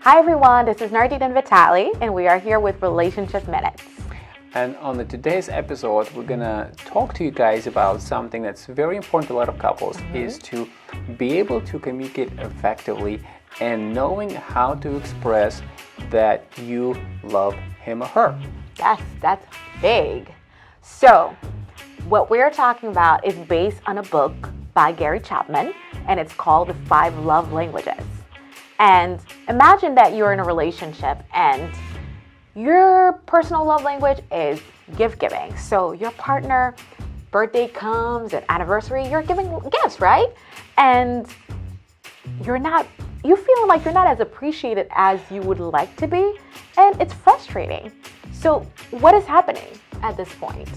Hi everyone, this is Nardine and Vitalij, and we are here with Relationship Minutes. And on today's episode, we're gonna talk to you guys about something that's very important to a lot of couples, is to be able to communicate effectively and knowing how to express that you love him or her. Yes, that's big. So, what we're talking about is based on a book by Gary Chapman, and it's called The 5 Love Languages. And imagine that you're in a relationship and your personal love language is gift giving. So your partner, birthday comes, an anniversary, you're giving gifts, right? And you feel like you're not as appreciated as you would like to be, and it's frustrating. So what is happening at this point?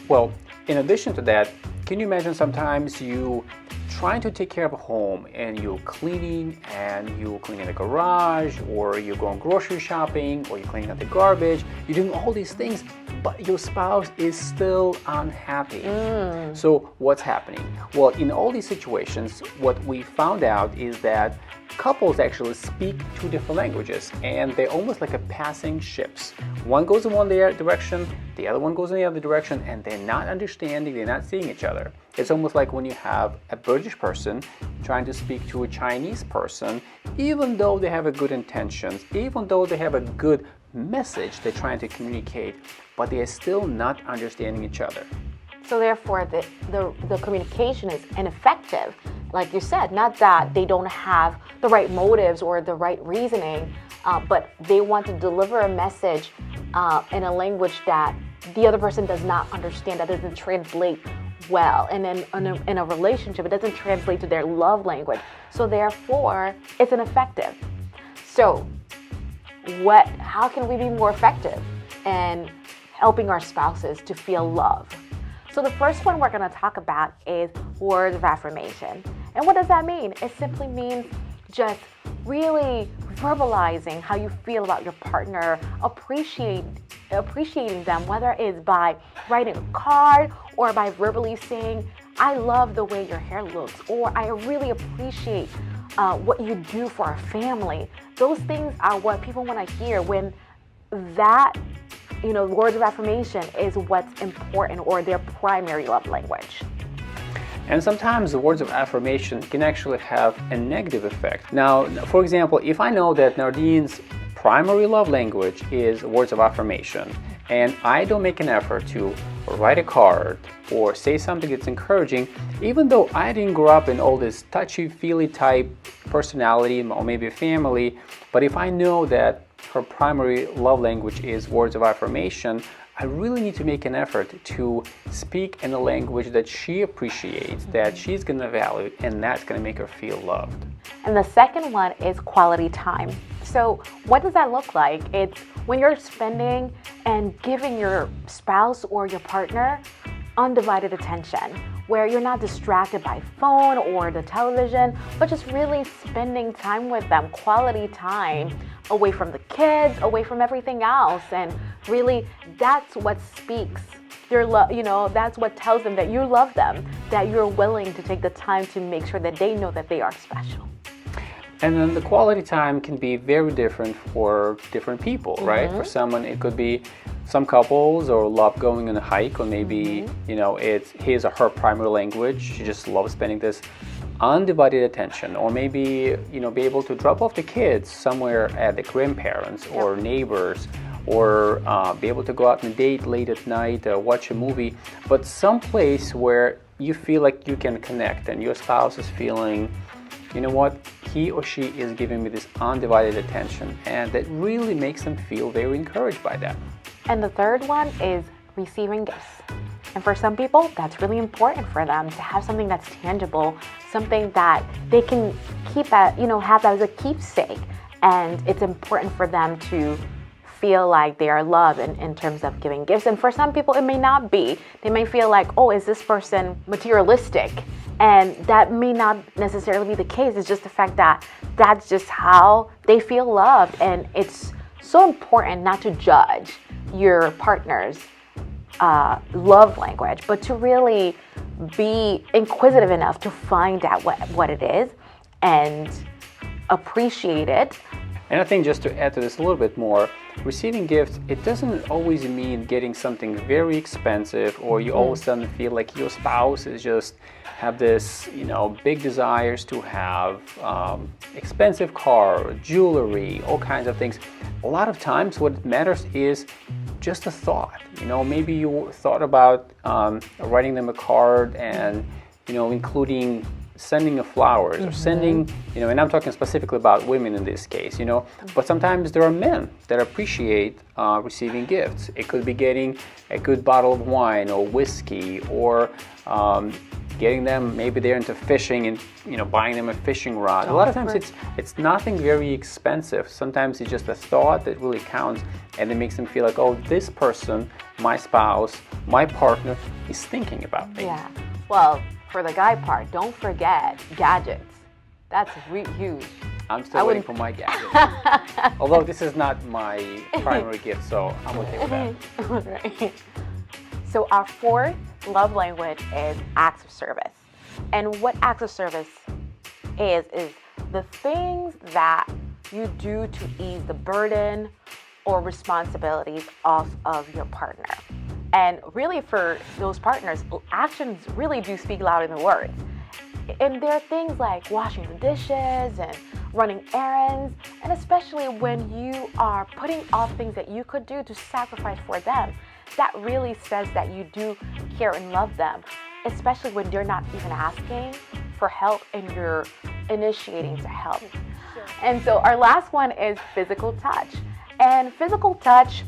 Well, in addition to that, can you imagine sometimes you trying to take care of a home and you're cleaning the garage, or you're going grocery shopping, or you're cleaning up the garbage, you're doing all these things, but your spouse is still unhappy. So what's happening? Well, in all these situations, what we found out is that couples actually speak 2 different languages, and they're almost like a passing ships. One goes in one direction, the other one goes in the other direction, and they're not understanding, they're not seeing each other. It's almost like when you have a British person trying to speak to a Chinese person, even though they have a good intentions, even though they have a good message they're trying to communicate, but they are still not understanding each other. So therefore, the communication is ineffective. Like you said, not that they don't have the right motives or the right reasoning, but they want to deliver a message in a language that the other person does not understand, that doesn't translate well. And then in a relationship, it doesn't translate to their love language. So therefore, it's ineffective. So how can we be more effective in helping our spouses to feel love? So the first one we're going to talk about is words of affirmation. And what does that mean? It simply means just really verbalizing how you feel about your partner, appreciating them, whether it's by writing a card or by verbally saying, I love the way your hair looks, or I really appreciate what you do for our family. Those things are what people want to hear when that words of affirmation is what's important, or their primary love language. And sometimes the words of affirmation can actually have a negative effect. Now, for example, if I know that Nardine's primary love language is words of affirmation, and I don't make an effort to write a card or say something that's encouraging, even though I didn't grow up in all this touchy-feely type personality or maybe a family, but if I know that her primary love language is words of affirmation, I really need to make an effort to speak in a language that she appreciates, that she's going to value, and that's going to make her feel loved. And the second one is quality time. So what does that look like? It's when you're spending and giving your spouse or your partner undivided attention, where you're not distracted by phone or the television, but just really spending time with them, quality time, away from the kids, away from everything else. And really, that's what speaks your love, that's what tells them that you love them, that you're willing to take the time to make sure that they know that they are special. And then the quality time can be very different for different people, right? For someone, it could be some couples or love going on a hike, or maybe, it's his or her primary language. She just loves spending this undivided attention, or maybe, be able to drop off the kids somewhere at the grandparents or neighbors, or be able to go out on a date late at night, watch a movie, but someplace where you feel like you can connect and your spouse is feeling, you know what, he or she is giving me this undivided attention, and that really makes them feel very encouraged by that. And the third one is receiving gifts. And for some people, that's really important for them to have something that's tangible, something that they can keep have as a keepsake. And it's important for them to feel like they are loved in terms of giving gifts. And for some people, it may not be. They may feel like, oh, is this person materialistic? And that may not necessarily be the case. It's just the fact that that's just how they feel loved. And it's so important not to judge your partner's love language, but to really be inquisitive enough to find out what it is and appreciate it, And I think just to add to this a little bit more, receiving gifts, it doesn't always mean getting something very expensive, or you all of a sudden feel like your spouse is just have this, big desires to have expensive car, jewelry, all kinds of things. A lot of times what matters is just a thought. Maybe you thought about writing them a card and, including sending flowers or sending, and I'm talking specifically about women in this case, but sometimes there are men that appreciate receiving gifts. It could be getting a good bottle of wine or whiskey, or getting them, maybe they're into fishing and buying them a fishing rod. A lot of times it's nothing very expensive. Sometimes it's just a thought that really counts, and it makes them feel like, oh, this person, my spouse, my partner, is thinking about me. Yeah. Well, for the guy part, don't forget gadgets. That's huge. I'm still waiting for my gadget. Although this is not my primary gift, so I'm okay with that. Right. So our fourth love language is acts of service. And what acts of service is the things that you do to ease the burden or responsibilities off of your partner. And really, for those partners, actions really do speak louder than words. And there are things like washing the dishes and running errands, and especially when you are putting off things that you could do to sacrifice for them, that really says that you do care and love them, especially when they're not even asking for help and you're initiating to help. Sure. And so our last one is physical touch. And physical touch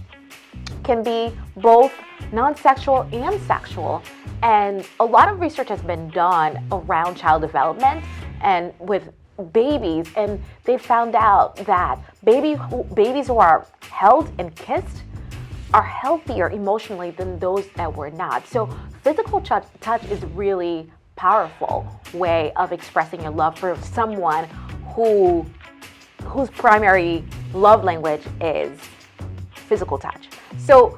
can be both non-sexual and sexual. And a lot of research has been done around child development and with babies, and they found out that babies who are held and kissed are healthier emotionally than those that were not. So physical touch is really powerful way of expressing your love for someone whose primary love language is physical touch. So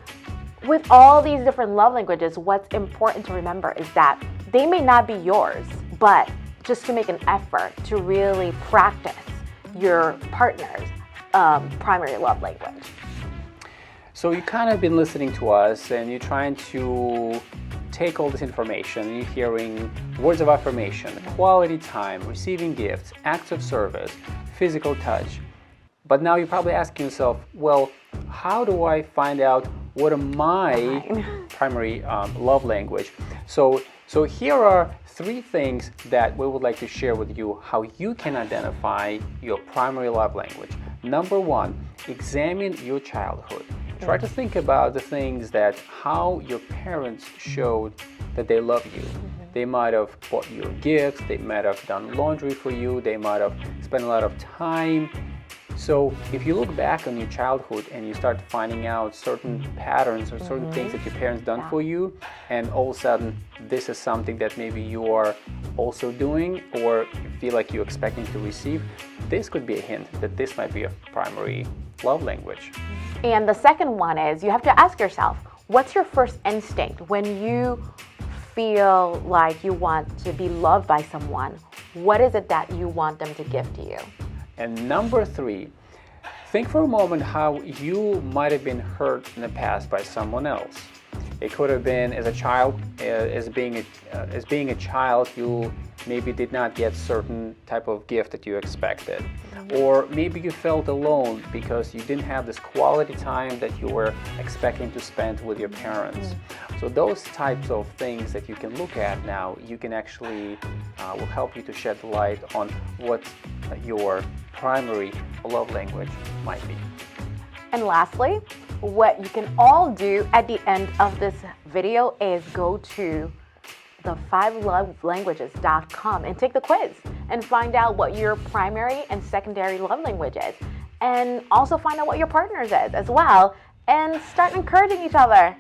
with all these different love languages, what's important to remember is that they may not be yours, but just to make an effort to really practice your partner's primary love language. So you kind of been listening to us, and you're trying to take all this information, and you're hearing words of affirmation, quality time, receiving gifts, acts of service, physical touch. But now you're probably asking yourself, well, how do I find out what are my primary love language? So here are 3 things that we would like to share with you how you can identify your primary love language. Number 1, examine your childhood. Try to think about the things that how your parents showed that they love you. They might have bought you gifts, they might have done laundry for you, they might have spent a lot of time. So if you look back on your childhood and you start finding out certain patterns or certain things that your parents done for you, and all of a sudden this is something that maybe you are also doing or you feel like you're expecting to receive, this could be a hint that this might be a primary love language. And the second one is you have to ask yourself, what's your first instinct when you feel like you want to be loved by someone? What is it that you want them to give to you? And number 3, think for a moment how you might have been hurt in the past by someone else. It could have been as a child, as being a child, you maybe did not get certain type of gift that you expected. Or maybe you felt alone because you didn't have this quality time that you were expecting to spend with your parents. So those types of things that you can look at now, you can actually will help you to shed light on what your primary love language might be. And lastly, what you can all do at the end of this video is go to the5lovelanguages.com and take the quiz and find out what your primary and secondary love language is, and also find out what your partner's is as well, and start encouraging each other.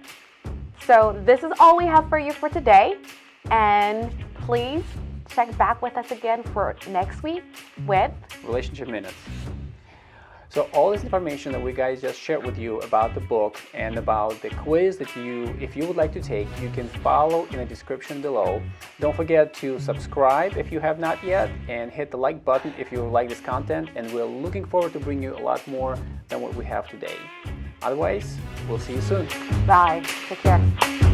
So this is all we have for you for today, and please check back with us again for next week with Relationship Minutes. So So all this information that we guys just shared with you about the book and about the quiz that if you would like to take, you can follow in the description below. Don't forget to subscribe if you have not yet, and hit the like button if you like this content, and we're looking forward to bring you a lot more than what we have today. Otherwise, we'll see you soon. Bye. Take care.